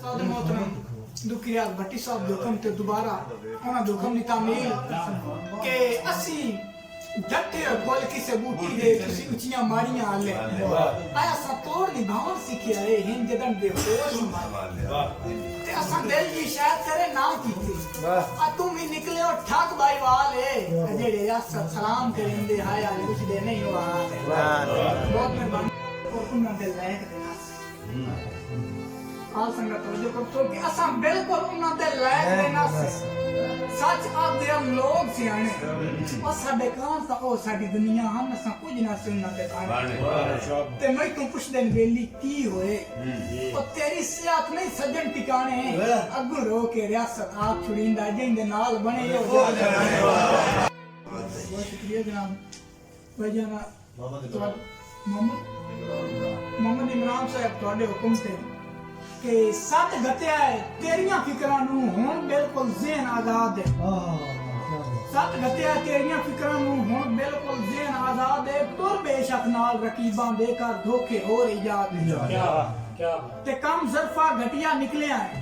उस्ताद मोहतरम दुखियाल भट्टी साहब दे हुक्म ते दोबारा उन्हां दे हुक्म दी तामील के असी जट्टे बोल किसे बूटी दे तुसी उचियां माड़ियां आले आया सा तोड़ निभावन सीखिया है हिंद जदन दे होश ते असा दिल की शायद तेरे नाम कीती आ तुम ही निकले हो ठाक भाई वाले जेड़े असद सलाम करेंदे हाय आ कुछ दे नहीं हुआ बहुत मेहरबानी और उन्हां दे लायक देना आल संगत जो करतो कि असा बिल्कुल उन्हां दे लायक देना सच आदे हम लोग सियाने और साडे कान सा ओ साडी दुनिया हम असा कुछ ना सुनना ते ते मैं तू पुछ देन वेली की होए और तेरी सियात नहीं सजन टिकाने अगु रो के रियासत आप छुड़ींदा जिंदे नाल बने हो बहुत शुक्रिया जनाब भाईजान मोहम्मद इमरान साहब तोड़े हुक्म से के सत गतिया है तेरियां फिकरां नू हुण बिल्कुल ज़हन आजाद है सत गतिया तेरियां फिकरां नू हुण बिल्कुल ज़हन आजाद है तुर बेशक नाल रकीबां देकर धोखे हो रही याद क्या ते कम ज़रफा घटिया निकलिया है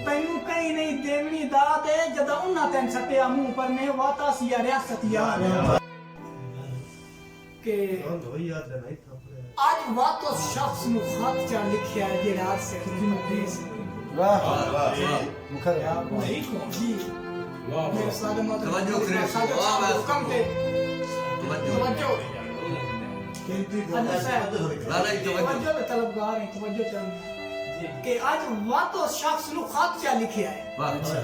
तैनू कहीं नहीं देवनी दाद है जदा उन्हां तैन सटिया मुंह पर ने वाता सिया रियासत याद के आज वातो शख्स नु खत चा लिखिया है जेड़ा आज से देश वाह वाह मुखर नहीं को जी मेरे साथ मत तवज्जो करे वाह कम थे तवज्जो तवज्जो तलबगार हैं तवज्जो चाहिए कि आज वातो शख्स नु खत चा लिखिया है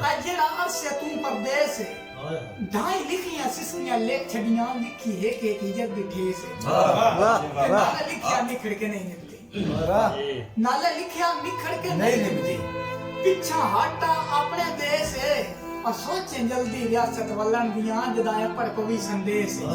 आज जेड़ा आज से तुम परदेश है ढाई लिखियां सिस्कियां लेख छड़ियां लिखी है के इज्जत बिठे से नाले लिखिया निखड़ के नहीं निकली नाले लिखिया निखड़ के नहीं निकली पीछा हटा अपने देश है और सोचे जल्दी रियासत वलन दियां जदाया पर कोई संदेश है